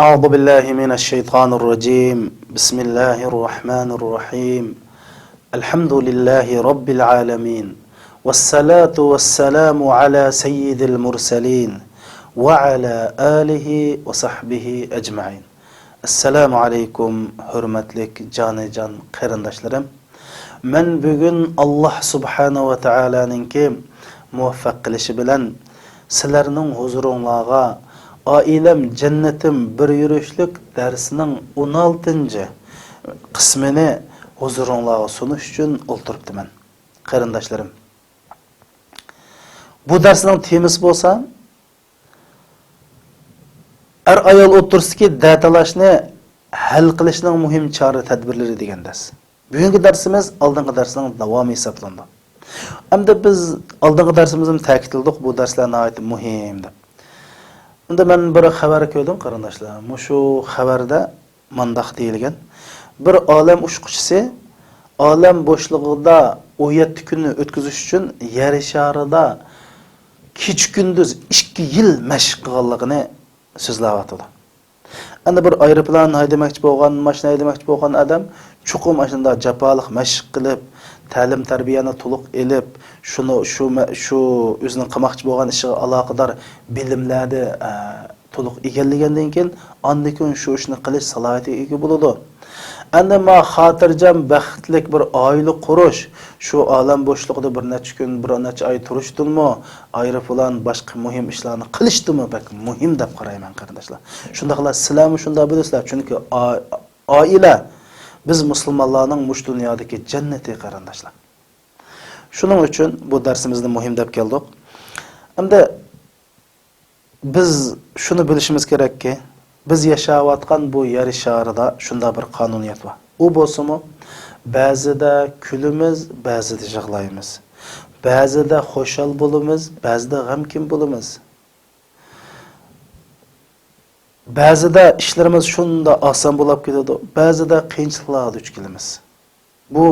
أعوذ بالله من الشيطان الرجيم بسم الله الرحمن الرحيم الحمد لله رب العالمين والصلاة والسلام على سيد المرسلين وعلى آله وصحبه أجمعين السلام عليكم hürmetlik can qarindoshlarım. Men bugun Alloh subhanahu va taolaninki muvaffaq qilishi bilan sizlarning huzuringizga Ailem cennetim bir yürüyüşlük dersinin 16. kısmını huzurunlağı sunuş için oturuptu ben. Qarindoshlarım. Bu dersinin temisi bolsa er ayol o'tirsidagi datalashni hal qilishning muhim chora tadbirlari degan ders. Bugungi darsimiz oldingi darsning davomi hisoblandi. Hamda biz oldingi darsimizda ta'kidladik bu darslar nihoyat muhim deb. Unda men bir xabar ko'rdim qarindoshlar. Mushu xabarda mandaq deyilgan. Bir olam ushquchisi olam bo'shlig'ida 17 kunni o'tkazish uchun yer sharida kech kunduz 2 yil mashq qilganligini so'zlayapti. Endi bir aeroplan haydamoqchi bo'lgan, mashina haydamoqchi bo'lgan odam chuqur mashina jafoliq mashq qilib, ta'lim tarbiyani to'liq elib, shu o'zining qilmoqchi bo'lgan ishiga aloqador bilimlarni to'liq egallagandan keyin ondan shu ishni qilish salohiyatiga ega bo'ladi. Endi ma xotirjam baxtlik bir oila qurish, shu olam bo'shlig'ida bir necha kun, bir necha oy turishdimi, aeroplan boshqa muhim ishlarni qilishdimi, bak muhim deb qarayman qarindoshlar. Shundaqlar sizlarmi shunday bilasizlar, chunki oila biz musulmonlarning mush dunyodagi jannati qarindoshlar. Shuning uchun bu darsimizni muhim deb keldik. Hamda biz shuni bilishimiz kerakki, biz yashayotgan bu yer sharida shunday bir qonuniyat bor. U bo'lsa-mu, ba'zida kulimiz, ba'zida yig'laymiz. Ba'zida xo'shal bo'lamiz, ba'zida g'amkin bo'lamiz. Ba'zida ishlarimiz shunda oson bo'lib ketadi, ba'zida qiyinchiliklarga duch kelamiz. Bu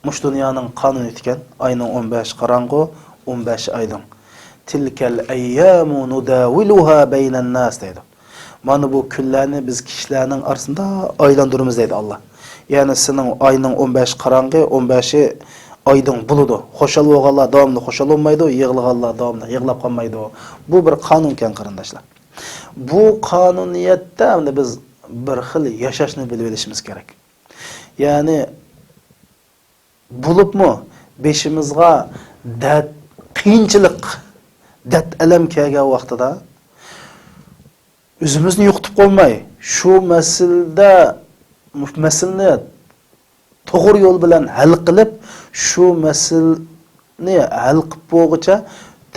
mush dunyoning qonuni ekan, oyning 15 qorong'u, 15 oydan. Tilkal ayyamu nudawiluha baynan nas deydi. Mana bu kunlarni biz kishilarning orasida aylandırımız deydi Allah. Yani sening oyning 15 qorong'u, 15i oydan bo'ladi. Xo'shal bo'lganlar davomli xo'shal bo'lmaydi, yig'laganlar davomli yig'lab qolmaydi. Bu bir qonun ekan qarindoshlar. Bu qonuniyatda biz bir xil yashashni bilib olishimiz kerak. Ya'ni bo'libmi beshimizga dard, qiyinchilik, dard alam kelgan vaqtida o'zimizni yo'qotib qo'ymay, shu masalani to'g'ri yo'l bilan hal qilib, shu masalani hal qilib bo'lguncha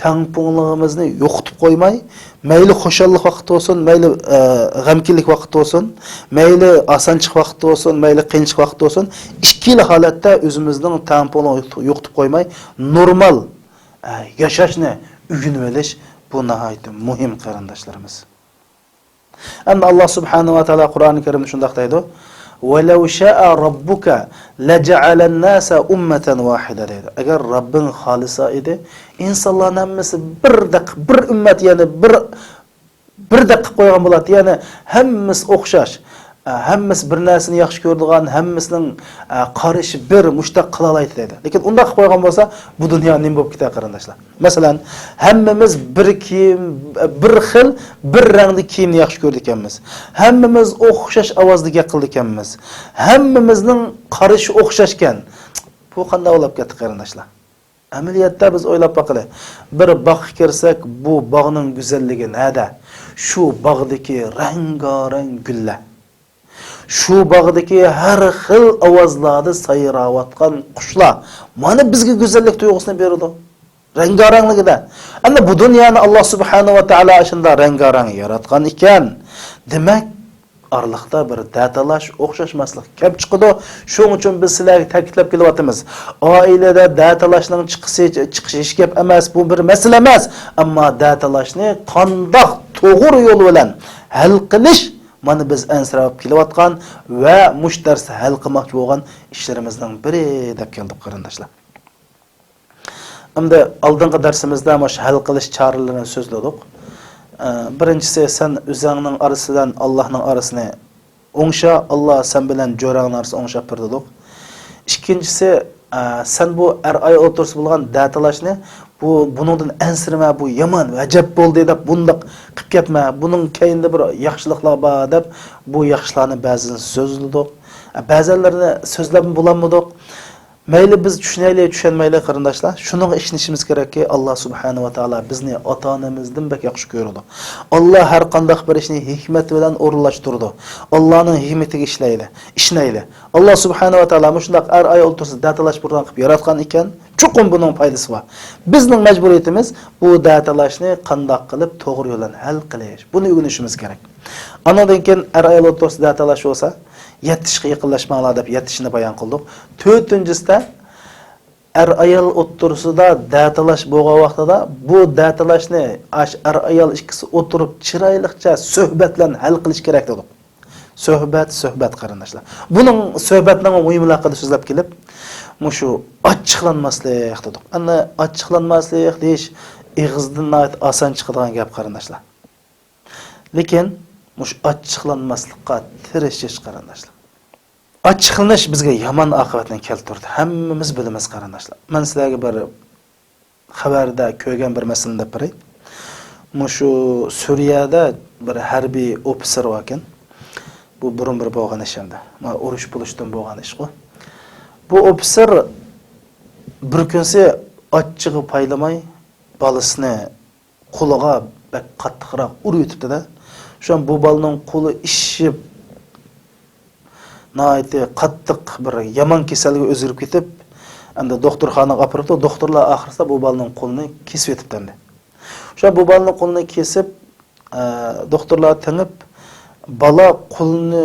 tangpunligimizni yo'qotib qo'ymay, mayli xo'shallik vaqti bo'lsin, mayli g'amkinlik vaqti bo'lsin, mayli osonchiq vaqti bo'lsin, mayli qiyinchiq vaqti bo'lsin, ikkili holatda o'zimizning tangpunligini yo'qotib qo'ymay, normal yashashni o'rganib olish bu nihoyat muhim qarindoshlarimiz. Endi Alloh subhanahu va taolo Qur'oni Karimda shunday deydi: "Walau sha'a robbuka laja'ala an-nasa ummatan wahida" deydi. Agar Robbing xolisa edi, insonlarning hammasi bir ummat, ya'ni bir daqiq qo'ygan bo'ladi. Ya'ni hammasi o'xshash, hammasi bir narsani yaxshi ko'radigan, hammasining qarishi bir mushtaq qila oladi dedi. Lekin unda qilib qo'ygan bo'lsa, bu dunyo nima bo'lib ketadi qarindoshlar? Masalan, hammamiz bir kiyim, bir xil, bir rangli kiyimni yaxshi ko'rdik ekanmiz. Hammamiz o'xshash ovozda gap qildik ekanmiz. Hammamizning qarishi o'xshashgan. Bu qanday bo'lib ketdi qarindoshlar? Amaliyotda biz o'ylab boqaylik. Bir bog'ga kirsak, bu bog'ning go'zalligi nada? Shu bog'dagi rang-rang gullar. Shu bog'dagi har xil ovozlarda sayrayotgan qushlar mana bizga go'zallik tuyg'usini beradi. Rang-rangligida. Ana bu dunyoni Alloh subhanahu va taolo shunda rang-rang yaratgan ekan. Demak, orliqda bir datalash, o'xshashmaslik kelib chiqadi. Shuning uchun biz sizlarga ta'kidlab kelyapmiz. Oilada datalashning chiqishi hech gap emas, bu bir masala emas, ammo datalashni qandoq to'g'ri yo'l bilan hal qilish mana biz ansirab kelayotgan va mush darsni hal qilmoqchi bo'lgan ishlarimizdan biri deb keldik qarindoshlar. Endi oldingi darsimizda mana hal qilish choralarini so'zladik. Birinchisi sen o'zingning orasidan Allohning orasini o'ngsha, Alloh sen bilan jo'rangning orasini o'ngshab berdi. Ikkinchisi sen bu ar-ay o'tirsa bo'lgan datalashni buningdan ansirma, bu yomon vajab bo'ldi deb bundaq qilib ketma. Buning keyinda bir yaxshiliklar bor deb bu yaxshilarni ba'zan so'zladik. Ba'zanlarni so'zlab bo'lanmadik. Mayli biz tushunmayli qarindoshlar. Shuning ishonishimiz kerakki, Alloh subhanahu va taolo bizni ota-onamizdan bak yaxshi ko'radi. Alloh har qanday bir ishni hikmat bilan o'rinlashtirdi. Allohning hikmatiga ishnayli. Alloh subhanahu va taolo shundaq ar-ay o'ltirsa datalash burdan qilib yaratgan ekan, chuqur buning foydasi bor. Bizning majburiyatimiz bu datalashni qanday qilib to'g'ri yo'ldan hal qilish. Buni o'rganishimiz kerak. Anadan keyin ar-ay o'ltirsa datalash bo'lsa, yetishga yaqinlashmanglar deb yetishni bayon qildik. 4-chisida er-ayol o'tirsida datalash bo'lgan vaqtida bu datalashni er-ayol ikkisi o'tirib chiroylicha suhbat bilan hal qilish kerak dedik. Suhbat qarindoshlar. Buning suhbatning muhimligi haqida so'zlab kelib, mushu ochiqlanmaslik dedik. Ana ochiqlanmaslik deyish ig'izdan oson chiqadigan gap qarindoshlar. Lekin mush ochiqlanmaslikqa tirishish qarindoshlar. Ochiqlanish bizga yomon oqibatni keltirdi. Hammamiz bilamiz qarindoshlar. Men sizlarga bir xabarda ko'rgan bir masalani deb beray. Mushu Suriyada bir harbiy ofitser bor ekan. Bu burun bir bo'lgan ish endi. Ma urush bo'lishdan bo'lgan ish ku. Bu ofitser bir kunsi ochchig'i paylamay bolasini qo'liga bak qattiqroq urib o'tibdi-da. Şu an bu balının qo'li ishib naiti qattiq bir yomon kasalga o'zgarib ketib, endi doktorxonaga olib doktorlar oxirida bu balının qo'lini kesib etibdi endi. Şu an bu balının qo'lini kesib, doktorlar tanib, bala qo'lini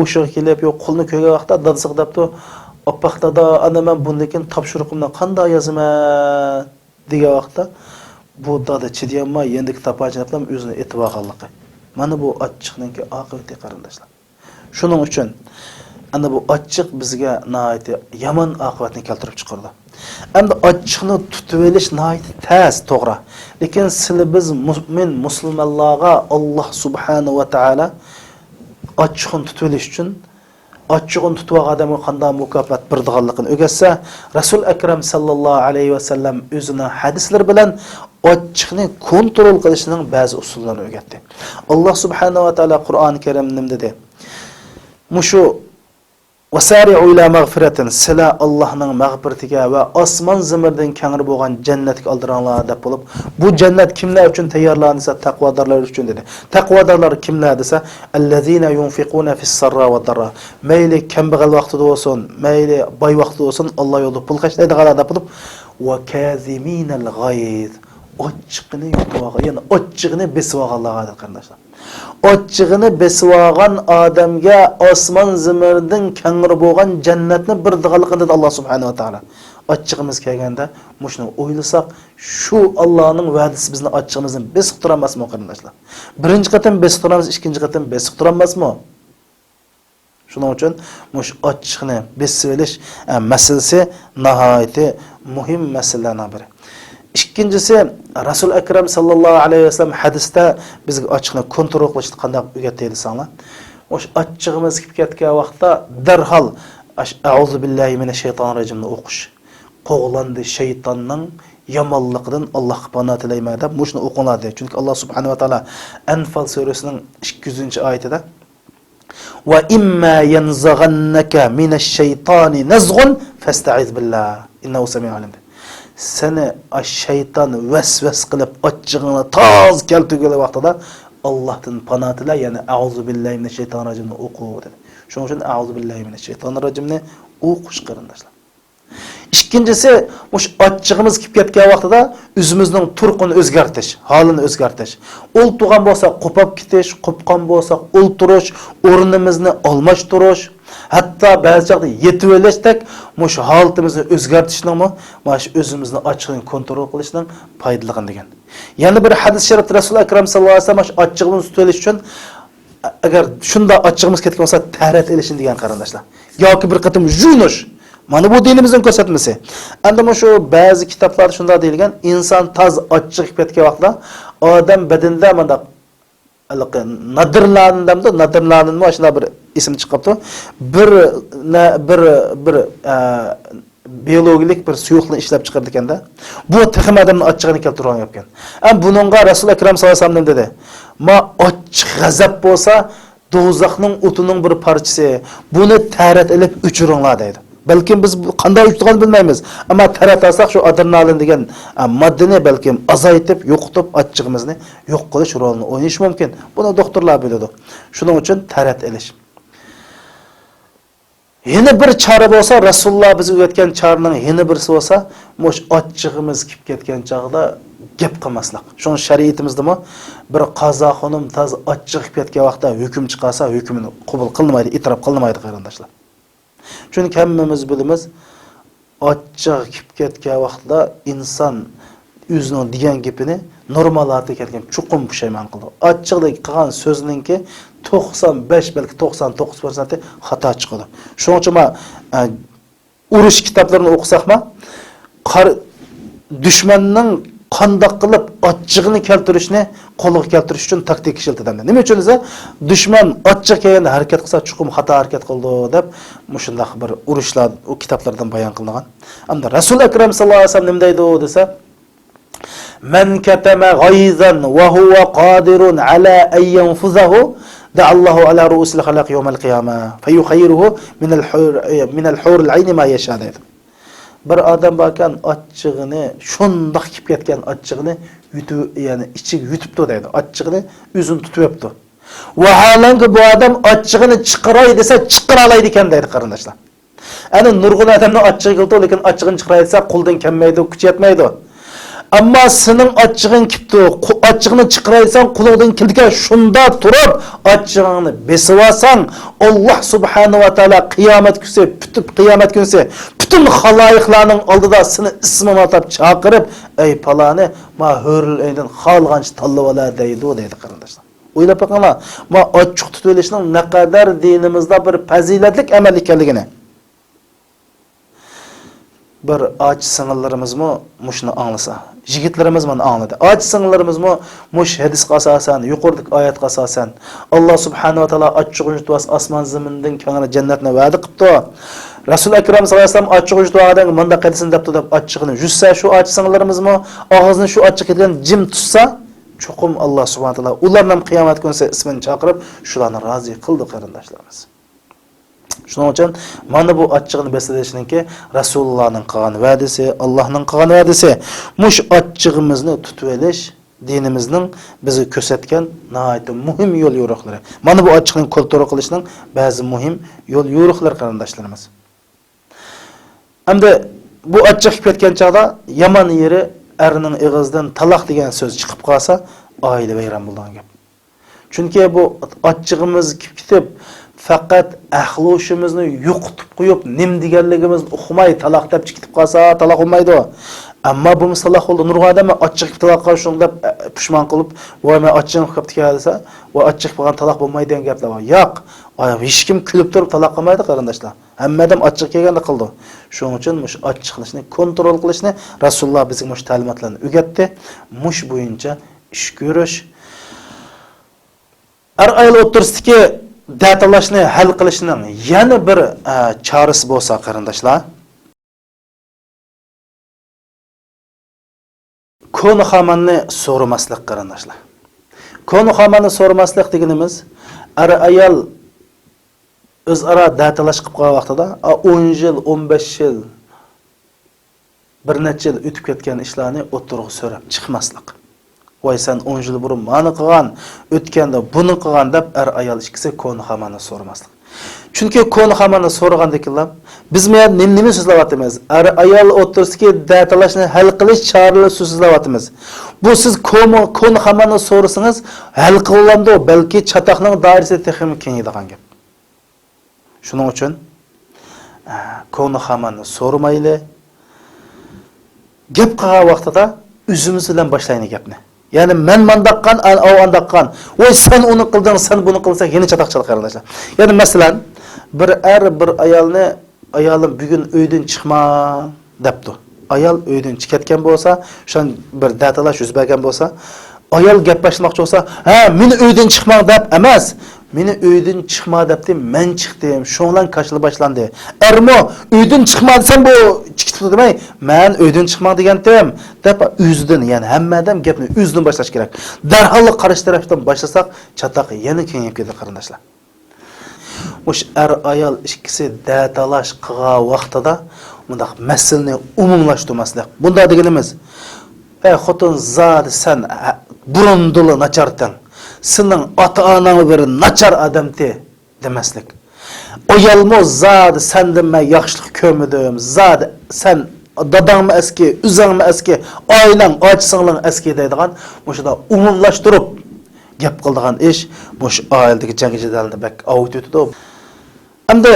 o'shiga kelib, yo'q qo'lini ko'rgan vaqtda dadasiga debdi, "Oppaqda ana men bundan topshiriqimni qanday yozaman?" degan vaqtda bu dada chidayolmay endi kitobachini bilan o'zini etib olganligi. Mana bu ochiqninki oqibati qarindoshlar. Shuning uchun ana bu ochiq bizga nihoyat yomon oqibatni keltirib chiqardi. Endi ochiqni tutib olish nihoyat tez, to'g'ri. Lekin biz musulmonlarga Alloh subhanahu va taolo ochiqni tutib olish uchun ochiqni tutib odamga qanday mukofot berdiganligini o'rgatsa, Rasul akram sallallohu alayhi va sallam o'zining hadislari bilan ochiqni kontrol qilishning ba'zi usullarini o'rgatdi. Alloh subhanahu va taolo Qur'oni Karimda nima dedi? Mushu wasari'u ila mag'firatin sila Allohning mag'firatiga va osmon zamirdan kengri bo'lgan jannatga oldiringlar deb bo'lib, bu jannat kimlar uchun tayyorlansa, taqvodorlar uchun dedi. Taqvodorlar kimlar desa, allazina yunfiquna fis-sarra va darra. Mayli kambag'al vaqtida bo'lsin, mayli boy vaqtida bo'lsin, Alloh yo'lida pul qashlaydiganlar deb bo'lib, va kaziminal g'ayz. Ochiqni yutib, ya'ni ochiqni besib olganlarga qarindoshlar. Ochiqni besib olgan odamga osmon zamirdan kengri bo'lgan jannatni berdiganligini dedi Alloh subhanahu va taolo. Ochiqimiz kelganda mushni o'ylasak, shu Allohning va'dasi bizni ochiqimizni besib turamasmi qarindoshlar? Birinchi qatam besib turamiz, ikkinchi qatam besib turamasmi? Shuning uchun mush ochiqni besib olish masalasi nihoyat muhim masalalardan biri. İkincisi Rasul akram sallallohu alayhi ve sellem hadisda bizga ochiqni kontrol qilishni qanday o'rgatdi sanlar. O'sha ochiqimiz kelib ketgan vaqtda darhol a'uzu billahi minash shaytonir rojimni o'qish. Qo'g'landi shaytonning yomonligidan Allohga panoh tilayman deb mushni o'qiladi. Chunki Alloh subhanahu va taolo Anfal surasining 200-oyatida va imma yanzaghannaka minash shaytoni nazghun fasta'iz billah innahu sami'un alim. Seni şeytan vesves qilib ochiqni toz keltirgan vaqtida Allohdan panoh tila, ya'ni a'uzu billahi minash shaytonir rojimni o'qu dedi. Shuning uchun a'uzu billahi minash shaytonir rojimni o'qish qarindoshlar. İkincisi, mush ochiqimiz kelib ketgan vaqtida o'zimizning turqini o'zgartirish, holini o'zgartirish. O'ltirgan bo'lsa qo'pab ketish, qo'pqan bo'lsa o'ltirish, o'rnimizni almashtirish, hatto ba'zi joyda yetib olishdak mush holatimizni o'zgartirishning mana shu o'zimizni ochiqni kontrol qilishning foydaligi degan. Yana bir hadis sharif Rasul akram sallallohu alayhi vasallam ochiqni tutilish uchun agar shunda ochiqimiz ketgan bo'lsa tahrat elishin degan qarindoshlar. Yoki bir qatim junish Mana bu dinimizin ko'rsatmasi. Endi shu ba'zi kitoblarda shunda deyilgan, inson taz ochiq ketgan vaqtda odam badanida mana nadirlandamda nadirlandin mashina bir ism chiqibdi. Bir biologik bir suyuqlikni ishlab chiqardi ekanda. Bu texim odamni ochig'ini keltirgan ekan. Buningga Rasul akram sallallohu alayhi vasallam dedi. Ma ochiq g'azab bo'lsa, do'zaxning o'tining bir parchasi. Buni tarat ilib o'chiringlar dedi. Balkim biz qanday o'chirganini bilmaymiz, ammo tarat alsak shu adrenalin degan moddani balkim azaytib, yo'qotib, ochig'imizni yo'q qilish rolini o'ynash mumkin. Buni doktorlar biladi. Shuning uchun tarat ilish. Yeni bir chora bo'lsa, Rasululloh bizga o'tgan choraning yeni birisi bo'lsa, mo'sh ochig'imiz kelib ketgan chog'da gap qilmaslik. Shuning shariatimizdami bir qazo xonim taz ochiq ketgan vaqtda hukm chiqarsa, hukmini qabul qilmaydi, e'tirof qilmaydi qarindoshlar. Chunki hammamiz bilamiz, ochiq kelib ketgan vaqtda inson o'zining degan gapini normal hayotga kelgan chuqur pushaymon qildi. Ochiqlik qilgan so'zninki 95 balki 99% xato chiqadi. Shuning uchun urush kitoblarini o'qisaqmi, dushmanning qandoq qilib ochiqni keltirishni qo'lga keltirish uchun taktik ishlatadi. Nima uchun esa dushman ochiq kelganda harakat qilsa chuqur xato harakat qildi deb mushundaq bir urushlar o kitoblardan bayon qilingan. Hamda Rasul akram sallallohu alayhi vasallam nima deydi desa, "Man katama g'ayzan wa huwa qadirun ala an yanfuzahu da'allahu ala ru'usil khalaq yawm al-qiyamah fayukhayyiruhu min al-hur al-ayn ma yasha" dedi. Bir odam bakan ochig'ini shundoq kelib ketgan ochig'ini yutib, ya'ni ichiga yutibdi deydi. Ochig'ini o'zini tutib yotdi. Vaholanki bu odam ochig'ini chiqaray desa chiqara oladi ekan deydi qarindoshlar. Ana nurg'un odamning ochig'i qildi, lekin ochig'ini chiqaray desa qo'ldan kelmaydi, kuch yetmaydi. Ammo sening ochig'ing kipti, ochig'ini chiqaraysan, qo'lingdan keldigan shunda turib, ochig'ini besib olsang, Alloh subhanahu va taolo qiyomat kunsi bütün xaloyiqlarning oldida seni ismini atab chaqirib, "Ey palani, ma hurlaydan xalgancha tanlab olar" deydi qarindoshlar. O'ylab boqinglar, ma ochiq tutib olishning naqadar dinimizda bir fazilatlik amal ekanligini. Bir och sing'illarimizmi mushni anglasa, yigitlarimiz mana angladi. Och sing'illarimizmi mush hadisga asosan, yuqoridagi oyatga asosan Alloh subhanahu va taolo ochiq yutwas osmon zamindan kengara jannatni va'da qilibdi. Rasul akram sallallohu alayhi vasallam ochiq yutwadan munda qilsin debdi deb ochiqni jussa shu och sing'illarimizmi og'izni shu ochiq ketgan jim tutsa, chuqum Alloh subhanahu va taolo ularni ham qiyomat kunida ismini chaqirib, shularni rozi qildi qarindoshlarimiz. Shuning uchun mana bu ochiqni beslashninki Rasulullohning qilgan va'dasi, Allohning qilgan va'dasi. Mush ochiqimizni tutib olish dinimizning bizni ko'rsatgan nihoyat muhim yo'l yo'riqlari. Mana bu ochiqning kontrol qilishning ba'zi muhim yo'l yo'riqlar qarindoshlarimiz. Hamda bu ochiq ketgan chaqda yomon yeri erning og'zidan taloq degan so'z chiqib qolsa, oila vayron bo'lgan gap. Chunki bu ochiqimiz ketib faqat axloshimizni yo'qotib qo'yib, nim deganligimizni uqmay taloq deb chiqib qolsa, taloq bo'lmaydi. Ammo bu misaloq bo'ldi, nurg'on odam ochiq taloq qilishni deb pushmon qilib, "Voy, men ochiq qilib kelsa, va ochiq bo'lgan taloq bo'lmaydi" degan gaplar bor. Yo'q, hech kim kulib turib taloq qilmaydi qarindoshlar. Hamma odam ochiq kelganda qildi. Shuning uchun mush ochiq qilishni, kontrol qilishni Rasululloh bizga mush ta'limotlarni o'rgatdi. Mush bo'yicha ish ko'rish. Ayol o'tirsidagi da'talashni hal qilishning yana bir chorasi bo'lsa qarindoshlar, konu xamanni so'ramaslik qarindoshlar. Konu xamanni so'ramaslik deganimiz ayol o'zaro da'talash qilib qo'ygan vaqtida 10 yil, 15 yil bir necha yil o'tib ketgan ishlarni o'tirib so'rab chiqmaslik. Voy sen 10 yil burun mani qilgan, o'tganda buni qilgan deb ayol ikkisi konu xamanni so'ramaslik. Chunki konu xamanni so'ragandakilar biz men nima so'zlayapmiz? Ayol o'tirsidagi da'talashni hal qilish choralari so'zlayapmiz. Bu siz konu xamanni so'rasangiz hal qilinadi, balki chatoqning doirasi texnik kengaydigan gap. Shuning uchun konu xamanni so'ramayli. Gap qilgan vaqtida o'zimiz bilan boshlayni gapni. Yani men mandaqqan, o andaqqan. Voy sen uni qilding, sen buni qilsang, yeni chatoqchilik qarindoshlar. Yani masalan, bir ayolni ayolim bugun uydan chiqma debdi. Ayol uydan chiqayotgan bo'lsa, o'shan bir datalash yuz bergan bo'lsa, ayol gap boshlamoqchi bo'lsa, "Ha, meni uydan chiqma" deb emas, "Meni uydan chiqma" debdi, "Men chiqdim, shundan qaşılı boshlandi." Ermo, uydan chiqma desam bu chiqibdi demay, "Men uydan chiqma degandim" deb o'zidan, ya'ni hammadan gapni o'zidan boshlash kerak. Darhol qarish tarafdan boshlasak, chataq yana kengayib ketadi qarindoshlar. O'sh ayol ikkisi datalash qilgan vaqtida bundaq masalani umumlashtirmaslik. Bunda deganimiz, xotin zot sen burundulu nachartan. Sening ota-onang bir nachar odamdi demaslik. Ayolmo zot sendan men yaxshilik ko'rmadim. Zot sen dadangmi eski, o'zingmi eski, oilang, och-singling eski deydigan, o'shada umumlashtirib gap qildigan ish mush oiladagi jangi jadalni bak avut o'tdi. Endi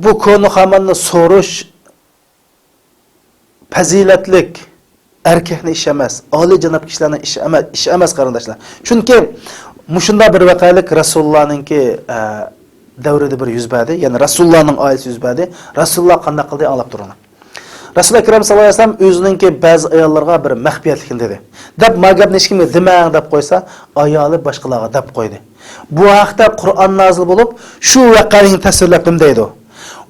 bu konu xamanni so'rish fazilatlik erkakning ishi emas, oliy janob kishilarning ishi emas qarindoshlar. Chunki mushunda bir vaqalik Rasulullohninki davrida bir yuz berdi, ya'ni Rasulullohning oilasi yuz berdi. Rasululloh qanday qildi anglab turadi. Rasululloh akram sallallohu alayhi vasallam o'zininki ba'zi ayollarga bir maxfiyatlikni dedi. Deb magabni hech kimga demang deb qo'ysa, ayoli boshqalarga deb qo'ydi. Bu haqda Qur'on nozil bo'lib, shu voqeani tasvirlab nim deydi.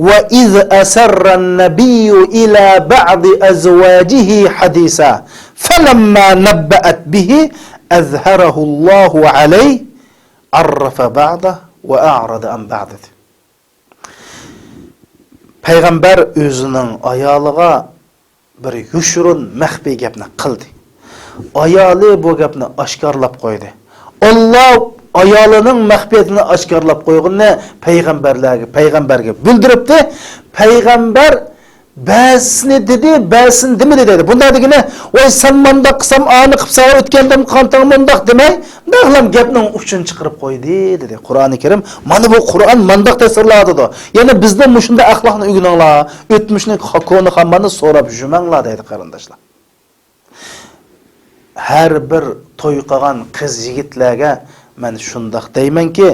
Wa iz asarra an-nabiyyu ila ba'di azwajihi hadisa falamma nabba'at bihi azharahu Allahu alayhi arrafa ba'da wa a'rada an ba'd. Payg'ambar o'zining ayoliga bir yushurun maxfi gapni qildi. Ayoli bu gapni oshkorlab qo'ydi. Alloh ayolining maxfiyatini oshkorlab qo'yganini payg'ambarga bildiribdi. Payg'ambar ba'sini dedi, ba'sin demedi dedi. Bunda degani, "Voy sen manda qilsam, ani qilsa o'tgandim, qantam mundaq demay, dag'lam gapning uchun chiqarib qo'ydi" dedi. Qur'oni Karim mana bu Qur'on mandaq ta'sirladi. Ya'ni bizda mushunda axloqni o'rganinglar, o'tmishni koni hammanni so'rab jumanglar deydi qarindoshlar. Har bir to'y qilgan qiz yigitlarga men shundaq deymanki,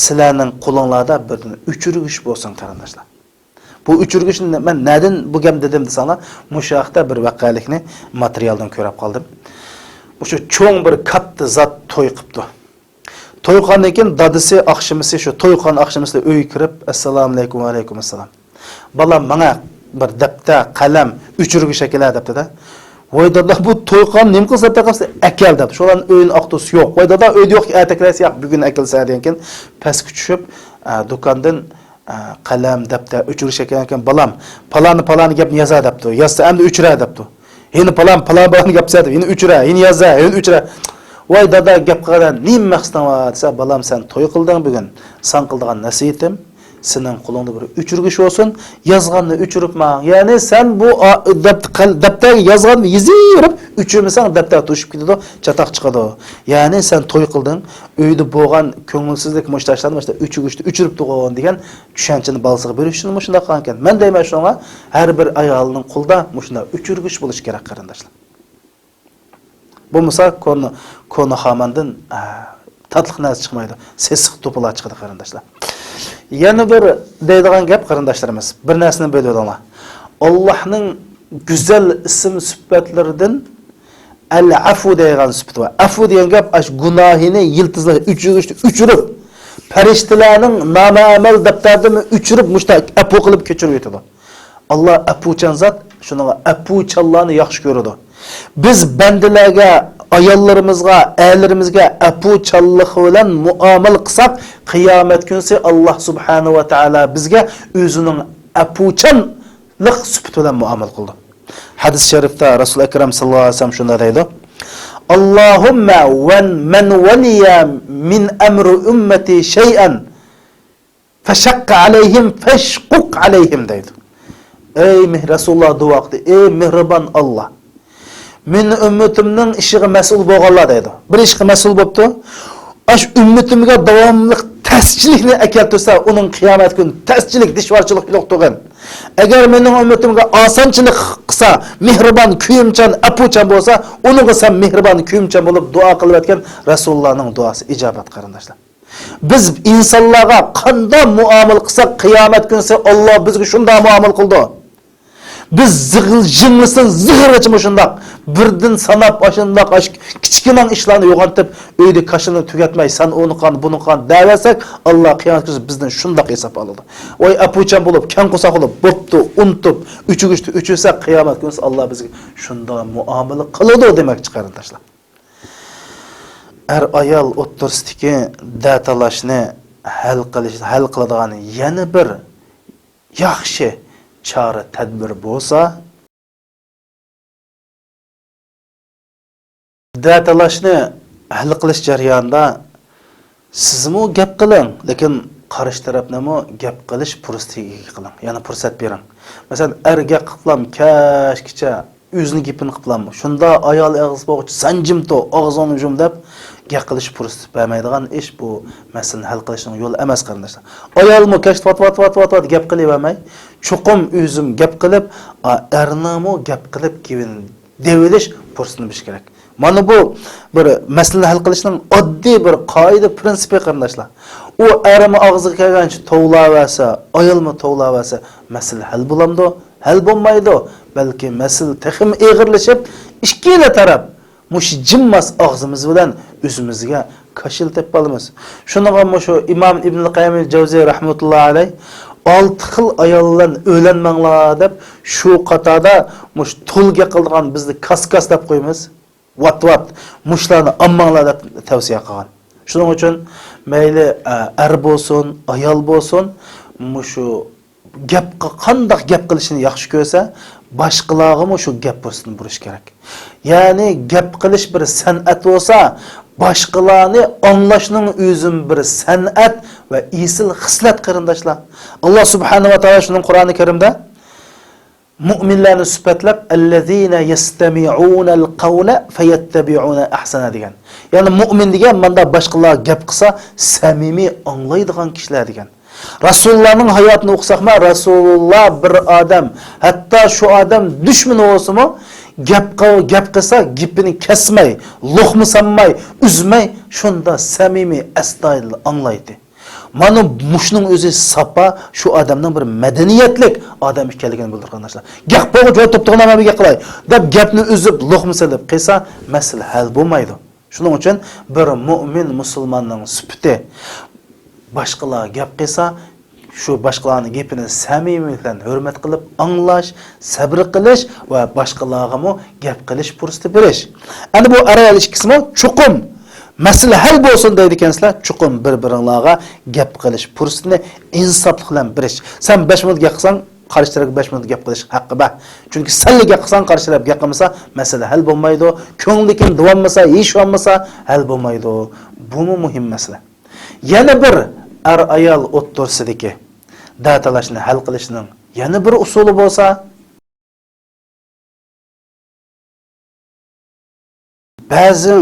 sizlarning qo'linglarda bir o'chirgich bo'lsin qarindoshlar. Bu o'chirgichni men nadin bu gap dedim desanglar, mushaqda bir vaqalikni materialdan ko'rib qoldim. O'sha cho'ng bir katta zot to'y qilibdi. To'y qilgandan keyin dadisi oqshimisi shu to'y qilgan oqshimisi uy kirib, "Assalomu alaykum va alaykum assalom. Balam menga bir daftar, qalam, o'chirgich kelar" debdi-da. "Voy dada bu to'y qilgan nim qilsa taqasi akal" debdi. Sho'lan o'yin oqtusi yo'q. "Voy dada o'ydi yo'q, ataklasi yo'q, bugun akalsa" degan keyin pastga tushib, do'kondan qalam, daftar, o'chirish ekan, "Balam, palani gapni yoza" debdi. "Yozsa endi o'chira" debdi. "Yeni palani gap deb, yeni o'chira, yeni yoza, yeni o'chira." "Voy dada gap qilgan, nima maqsading va?" desa, "Balam sen to'y qilding bugun. Sen qildigan nasihatim sening qo'lingda bir o'chirgich olsun, yozganni o'chiribman. Ya'ni sen bu daftarga yozganni yozib, o'chirmasang daftar to'shib ketadi, chataq chiqadi. Ya'ni sen to'y qilding, uyda bo'lgan ko'ngilsizlik mushtashlarni mana o'chirgichni o'chirib turgan" degan tushunchani balsiga berish uchun shunda qilgan ekan. Men deyman shunga, har bir ayolning qo'lida shunda o'chirgich bo'lish kerak qarindoshlar. Bu misol konu xamandan tatliq narsa chiqmaydi, sesiq to'plar chiqadi qarindoshlar. Yana bir deydigan gap qarindoshlarimiz, bir narsani biladilar. Allohning go'zal ism sifatlaridan al-afu degan sifat var. Afu degan gap ash gunohini yiltizlar uchirib, farishtalarning namomal daftardan uchirib mushtaq afu qilib kechirib yetadi. Allah afuchan zot, shunaqa afuchanlarni yaxshi ko'radi. Biz bandalarga, ayollarimizga, aylarimizga afuchanlik bilan muomala qilsak, qiyomat kunsi Alloh subhanahu va taolo bizga o'zining afuchanlik sifati bilan muomala qildi. Hadis sharifda Rasul akram sallallohu alayhi vasallam shunday deydi: "Allohumma man waliya min amri ummati shay'an fashaqqa alayhim fashquq alayhim" deydi. Ey Rasululloh duo qildi, ey mehribon Alloh, men ummatimning ishiga mas'ul bo'lganlar deydi. Bir ishga mas'ul bo'pti. Ash ummatimga davomli taschilikni akeltirsa, uning qiyomat kuni taschilik, dishvorchilik yo'q turgan. Agar mening ummatimga osonchilik qilsa, mehribon, kuyimchan, apuchan bo'lsa, uningga ham mehribon, kuyimchan bo'lib duo qilayotgan Rasulullohning duosi ijobat qarindoshlar. Biz insonlarga qanday muomala qilsak, qiyomat kunisi Alloh bizga shunday muomala qildi. Biz jinglisdan zig'irgacha shundoq birdan sanab ashundoq kichkina ishlarni yo'g'antib uyda kashini tugatmay san uni qan buni qan davasak Alloh qiyomat kunida bizdan shundoq hisob oladi. Voy apuchan bo'lib, kan qo'saq bo'lib, bo'pti, untib, uchugishdi, uchursa qiyomat kunida Alloh bizga shundoq muomala qiladi demoqchi qarindoshlar. Ayol o'ttirsidagi datalashni hal qiladigan yana bir yaxshi chora tadbir bo'lsa, datalashni hal qilish jarayonida sizmi gap qiling, lekin qarshi tarafnimi gap qilish fursatiga qiling, ya'ni fursat bering. Masalan, erga qiplam kashkicha o'zini gapini qiplam. Shunda ayol og'iz bo'g'ich sanjimto og'zini yum deb gap qilish fursati bermaydigan ish bu masalani hal qilishning yo'li emas qarindoshlar. Ayolmi kash vat gap qilavermay, chuqum o'zim gap qilib, ernami gap qilib keyin devilish fursatini bilish kerak. Mana bu bir masalani hal qilishning oddiy bir qoida prinsipi qarindoshlar. U ermi og'ziga kelgancha tovlaversa, ayolmi tovlaversa, masala hal bo'lamdi, hal bo'lmaydi. Balki masala texim eg'irlashib, ikkala taraf mush jimmas og'zimiz bilan o'zimizga kashil tep qolamiz. Shuningga shu Imom Ibn Qayyim al-Jawziy rahmatullohi alayh 6 xil ayoldan o'ylanmanglar deb shu qatorda mush to'lga qilgan bizni kas deb qo'yamiz. Vat mushlarni ammanglar deb tavsiya qilgan. Shuning uchun mayli er bo'lsin, ayol bo'lsin, mushu gapga qanday gap qilishini yaxshi ko'rsa, boshqalarga shu gap fursatini berish kerak. Ya'ni gap qilish bir san'at bo'lsa, boshqalarni anglashning o'zim bir san'at va isil xislat qarindoshlar. Alloh subhanahu va taolo shuning Qur'oni Karimda mu'minlarni sifatlab allazina yastami'una al-qawla fayattabi'una ahsana degan. Ya'ni mu'min degan menda boshqalar gap qilsa samimiy anglaydigan kishilar degan. Rasulullohning hayotini o'qisaqma, Rasululloh bir odam, hatto shu odam dushman bo'lsa-mu, gap qilsa, gapini kesmay, luqma sanmay, uzmay, shunda samimiy astoydil anglaydi. Mana mushning o'zi sapa shu odamning bir madaniyatlik odam ekanligini bildirganlar. Gap bo'g'ich va to'pto'g'na namaga qilay deb gapni uzib luqma sanib qilsa, masala hal bo'lmaydi. Shuning uchun bir mu'min musulmonning sifati boshqalar gap qilsa, shu boshqalarning gapini samimiylikdan hurmat qilib anglash, sabr qilish va boshqalarga gap qilish fursati berish. Ana bu ayol ikkisimi chuqum masala hal bo'lsin deydi ekansizlar, chuqum bir-biringlarga gap qilish fursatini insofli bilan berish. Sen 5 minut gap qilsang, qarshi taraf 5 minut gap qilish haqqi bor. Chunki senga gap qilsang, qarshi taraf gap qilmasa, masala hal bo'lmaydi. Ko'ngilkin davomlasa, hech bo'lmasa hal bo'lmaydi. Bu muhim masala. Yana bir ayol o'ttirsidagi datalashni hal qilishning yana bir usuli bo'lsa, ba'zi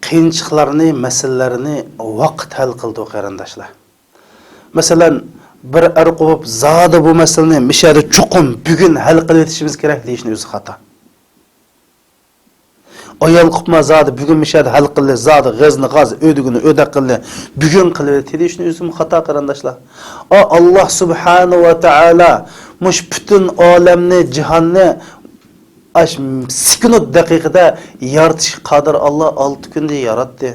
qiyinchiliklarni, masalalarni vaqt hal qildi qarindoshlar. Masalan, bir qo'yib zodi bu masalani mishada chuqum bugun hal qilib o'tishimiz kerak deyishni o'zi xato. Ayol qopma zodi bugun mishada hal qildi, zodi g'azni g'az, o'digini o'da qildi, bugun qilib o'tishni o'zi xato qarindoshlar. Alloh subhanahu va taolo mush butun olamni, jahonni sekund daqiqada yaratish qodir Allah 6 kunda yaratdi.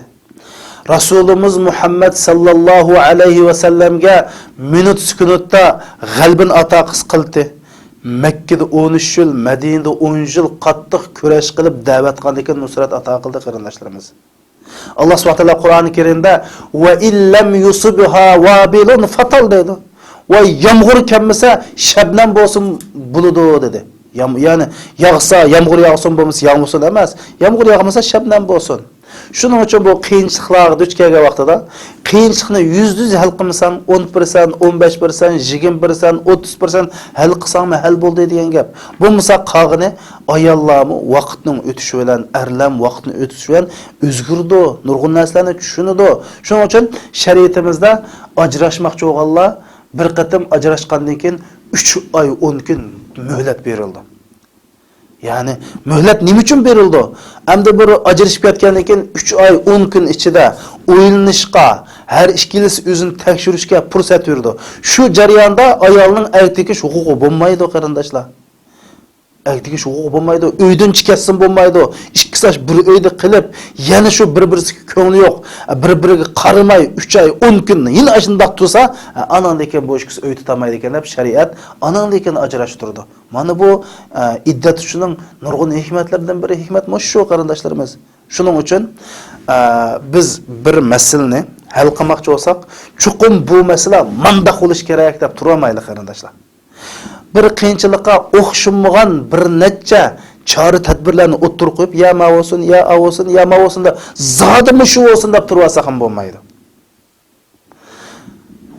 Rasulimiz Muhammad sallallohu alayhi va sallamga minut sekundda g'albin ato qildi. Mekkada 13 yil, Madinada 10 yil qattiq kurash qilib da'vat qilgan nusrat ato qildi qarindoshlarimiz. Allah subhanahu wa taolo Qur'oni Karimda va illam yusibha wabilun fatal dedi. Va yomg'ir kelmasa shabnam bo'lsin buludu dedi. Yani yağsa, yağmur yağsın bo'lmasa yağmursun emas. Yağmur yağmasa shabnam bo'lsin. Shuning uchun bu qiyinchiliklarga duch kelgan vaqtida qiyinchilikni %100 hal qilmasang, 10%, 15%, 20%, 30% hal qilsangmi hal bo'ldi degan gap. Bo'lmasa qog'ini ayollarmi vaqtning o'tishi bilan, erlam vaqtni o'tishi bilan o'zgirdi, nurg'un narsalarni tushunadi. Shuning uchun shariatimizda ajrashmoqchi bo'lganlar bir qatim ajrashgandan keyin 3 oy 10 kun mühlet berildi. Yani mühlet nima uchun berildi? Hamda bir ajrashib ketgandan keyin 3 oy 10 kun ichida o'yinishqa, Her ikilisi özünü tekşürüşke fırsat verdi. Şu jarayonda ayolning erkekish huquqi bo'lmaydi qarindoshlar. Erkekish huquqi bo'lmaydi. Uydan chiqatsin bo'lmaydi. Ikki saç bir uyda qilib, yana shu bir-birisiga ko'ngli yo'q. Bir-biriga qaramay 3 oy, 10 kun yine ashundaq tursa, anan degan bu ikkisi uy tutamaydi ekan deb shariat anan degan ajrashtirdi. Mana bu iddat uchining nurg'un hikmatlaridan biri hikmat shu qarindoshlarimiz. Shuning uchun biz bir masalani hal qilmoqchi bo'lsak, chuqur bu masala mandaq bo'lish kerak deb turmaylik qarindoshlar. Bir qiyinchilikqa o'xshamgan bir necha chora tadbirlarni o'ttirib qo'yib, ya mavosin, ya avosin, ya mavosin da zodimi shu bo'lsin deb tursa ham bo'lmaydi.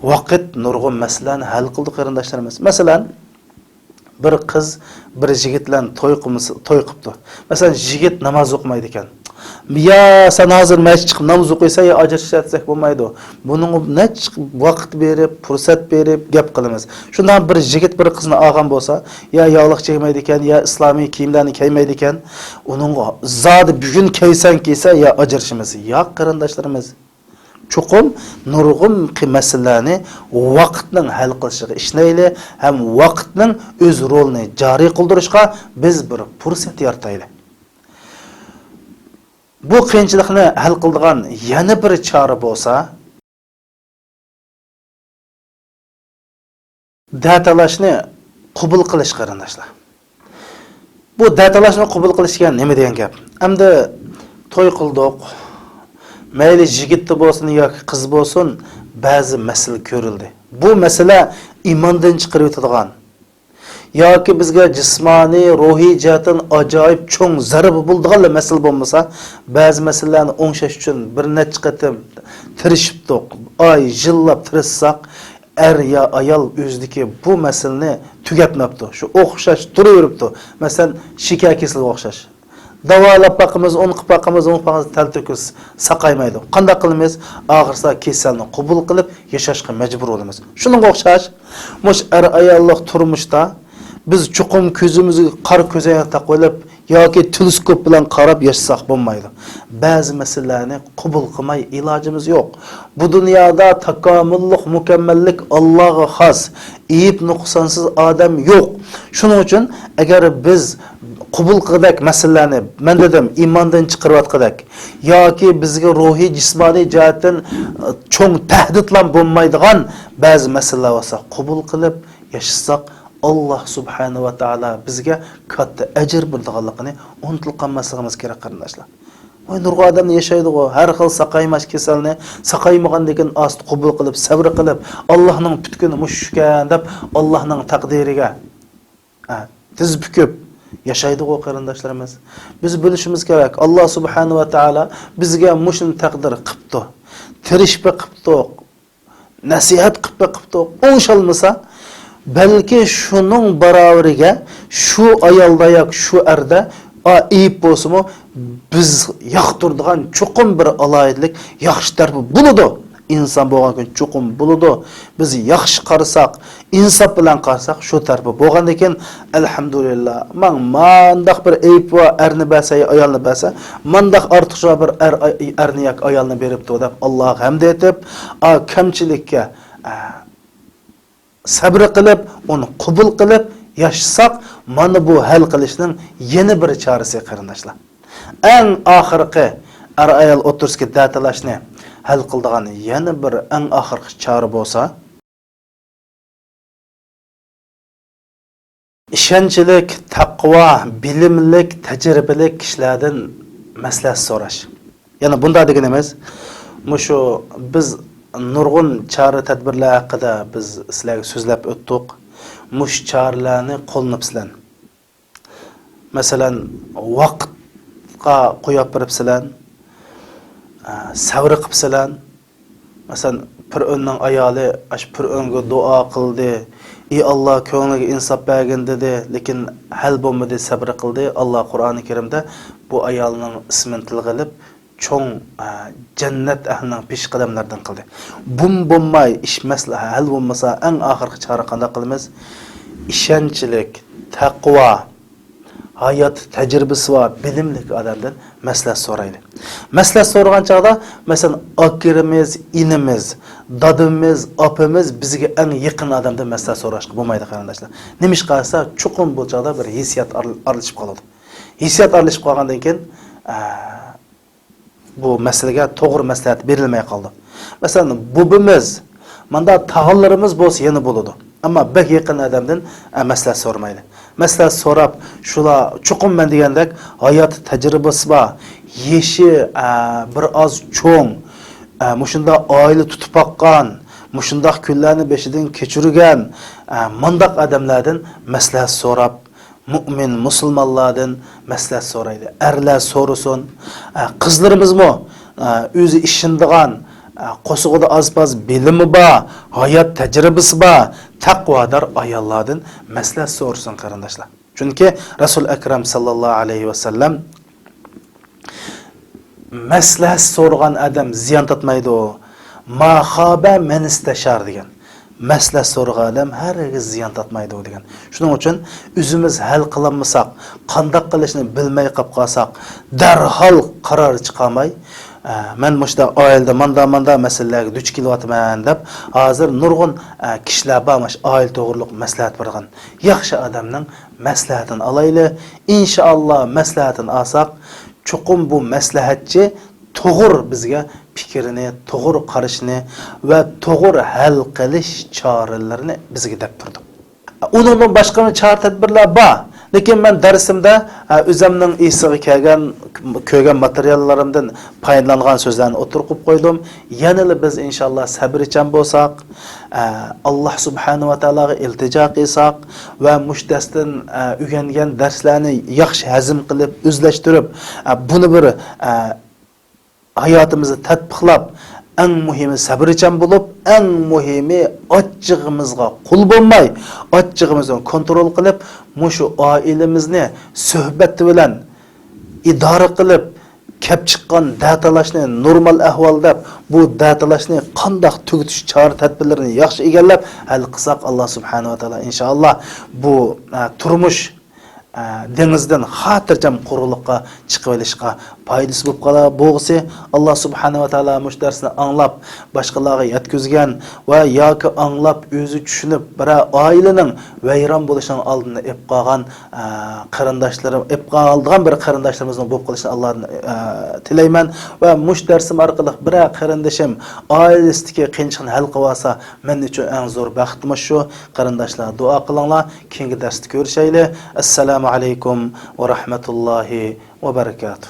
Vaqt nurg'un masalani hal qildi qarindoshlarimiz. Masalan, bir qiz bir yigit bilan to'y qilibdi. Masalan, yigit namoz o'qimaydi ekan. Ya sen hozir masjid chiqib namoz o'qiysan ya ajrashsak bo'lmaydi. Buning nech vaqt berib, fursat berib gap qilamiz. Shundan bir yigit bir qizni olgan bo'lsa, ya yog'liq chekmaydi ekan, ya islomiy kiyimlarni kiymaydi ekan, uning zodi bugun kiysa ya ajrashimiz. Yo'q qarindoshlarimiz. Chuqum nurg'un masalalarni vaqtning hal qilishiga ishlayli, ham vaqtning o'z rolini joriy qildirishga biz bir fursat yarataylik. Bu qiyinchilikni hal qiladigan yana bir chora bo'lsa, datalashni qabul qilish qarindoshlar. Bu datalashni qabul qilish degan nima degan gap? Endi to'y qildik. Mayli yigitda bo'lsin yoki qiz bo'lsin, ba'zi masala ko'rildi. Bu masala iymondan chiqarib o'tadigan yoki bizga jismoniy, ruhiy jihatdan ajoyib cho'ng zarar bo'ladigan masala bo'lmasa, ba'zi masalalarni o'ngshash uchun bir necha qatim tirishibdik. Oy, yillab tirishsak, er ya ayol o'zidagi bu masalani tugatmabdi. Shu o'xshash turaveribdi. Masalan, shikar kesilib o'xshash. Davolab baqimiz, o'n qilib baqimiz, talto'kis saqaymaydi. Qanday qilamiz? Og'irsa kasalni qabul qilib yashashga majbur bo'lamiz. Shunga o'xshash, mush er ayollik turmushda biz chuqum ko'zimizga qor ko'zoynak taqib olib yoki teleskop bilan qarab yashasak bo'lmaydi. Ba'zi masalalarni qabul qilmay ilojimiz yo'q. Bu dunyoda takomillik, mukammallik Allohga xos, ayib nuqsonsiz odam yo'q. Shuning uchun agar biz qabul qildik masalalarni, men dedim, iymondan chiqarayotgandak yoki bizga ruhiy, jismoniy jihatdan cho'ng tahdidlar bo'lmaydigan ba'zi masalalar bo'lsa, qabul qilib yashasak, Allah subhanahu wa ta'ala bizga katta ajr beradiganligini unutilib qolmasligimiz kerak qarindoshlar. Oy nurg'un odamni yashaydi-ku, har xil saqaymash kasalni saqaymagan degan ost qabul qilib, sabr qilib, Allohning butkuni mushkan deb Allohning taqdiriga tiz bukib yashaydi-ku qarindoshlarimiz. Biz bilishimiz kerak, Alloh subhanahu wa ta'ala bizga mushun taqdir qilibdi. Tirishib qilibdi. Nasihat qilibdi. O'shalmasa balki shuning baravariga shu ayolda yoki shu erda ayib bo'lsa-mu biz yoqtirdigan chuqum bir aloyidlik, yaxshi tarafı bo'ladi. İnson bo'lgan kun chuqum bo'ladi. Biz yaxshi qarasak, insof bilan qarasak, shu tarafı bo'lgan ekan, alhamdulillah. Mandaq bir ayib va erni basa, ayolni basa, mandaq ortiqcha bir erni yoki ayolni beribdi deb Alloh hamd etib, kamchilikka sabr qilib, uni qabul qilib yashasak, mana bu hal qilishning yana bir chorasi qarindoshlar. Eng oxirgi ayol o'tirishga datalashni hal qiladigan yana bir eng oxirgi chora bo'lsa, ishonchlik, taqvo, bilimlik, tajribalik kishilardan maslahat so'rash. Yana bunda deganimiz, mushu biz nurg'un chora tadbirlar haqida biz sizlarga so'zlab o'tdik. Mush choralarni qo'llanibsizlar. Masalan, vaqtga qo'yib beribsizlar, sabr qilibsizlar. Masalan, Fir'avnning ayoli ash Fir'avnga duo qildi. Ey Alloh, ko'ngliga insof bergin dedi, lekin hal bo'lmadi, sabr qildi. Alloh Qur'oni Karimda bu ayolning ismini tilg'ilib cho'ng jannat ahlining peshqadamlaridan qildi. Bo'lmay ish maslaha hal bo'lmasa, eng oxirgi chora qanday qilamiz? Ishonchlik, taqvo, hayot tajribasi va bilimli odamdan maslahat so'raydi. Maslahat so'ragan chaqda, masalan, akirimiz, inimiz, dadimiz, opamiz bizga eng yaqin odamdan maslahat so'rashga bo'lmaydi qarindoshlar. Nima ish qilsa, chuqur bu chaqda bir hissiyat aralashib qoladi. Hissiyat aralashib qolgandan keyin bu masalaga to'g'ri maslahat berilmay qoldi. Masalan, bubimiz, manda tag'illarimiz bo'lsa yana bo'ladi. Ammo bek yaqin odamdan maslahat so'ramaydi. Maslahat so'rab, shular chuqurman degandek hayot tajribasi bor, yeshi bir oz cho'ng, mushunda oila tutib boqqan, mushundaq kunlarni beshidan kechirgan mandaq odamlardan maslahat so'rab, mu'min musulmonlardan maslahat so'raydi. Erlar so'rasin, qizlarimizmi o'zi ishindigan, qo'sig'ida oz-poz bilimi bor, hayot tajribasi bor, taqvodor ayollardan maslahat so'rasin qarindoshlar. Chunki Rasul akram sallallohu alayhi va sallam maslahat so'ragan odam ziyon tatmaydi. Ma khaba man istashar degan. Maslahat so'ragan odam hargiz ziyon tatmaydi degan. Shuning uchun o'zimiz hal qilolmasak, qanday qilishni bilmay qolib qolsak, darhol qaror chiqamay, men mushda oilda manda masalalarga duch kelyapman deb hozir nurg'un kishilar bormish oil to'g'riliq maslahat bergan. Yaxshi odamning maslahatini olayli. Inshaalloh maslahatini olsak, chuqur bu maslahatchi to'g'ri bizga fikrini, to'g'ri qarashini va to'g'ri hal qilish choralarini bizga deb turdi. Undan boshqa chora tadbirlar bor. Lekin men darsimda o'zimning esiga kelgan ko'rgan materiallarimdan foydalangan so'zlarni o'tirib qo'ydim. Yana biz inshaalloh sabrchan bo'lsak, Alloh subhanahu va taologa iltijo qilsak va mushdasdan o'rgangan darslarni yaxshi hazm qilib, o'zlashtirib, buni bir hayotimizda tatbiqlab, eng muhimi sabrchan bo'lib, eng muhimi ochchig'imizga qul bo'lmay, ochchig'imizni kontrol qilib, mushu oilamizni suhbat bilan idora qilib, kep chiqqan datalashni normal ahvolda bu datalashni qanday tugutish chora tadbirlarini yaxshi egallab hal qilsak, Alloh subhanahu va taolo inshaalloh bu turmush dengizdan xotirjam quruqlikqa chiqib olishga foydasi bo'lib qolar. Bo'g'isi Alloh subhanahu va taolo mush darsni anglab, boshqalarga yetkazgan va yoki anglab o'zi tushunib, bir oilaning vayron bo'lishining oldini ep qolgan qarindoshlarim, ep qolgan bir qarindoshlarimizning bo'lib qolishini Allohdan tilayman va mush darsim orqali bir qarindoshim oilasidagi qiyinchilikni hal qilib olsa, men uchun eng zo'r baxtim shu. Qarindoshlar, duo qilinglar, keyingi darsda ko'rishaylik. Assalomu alaykum va rahmatullohi va barakatuh.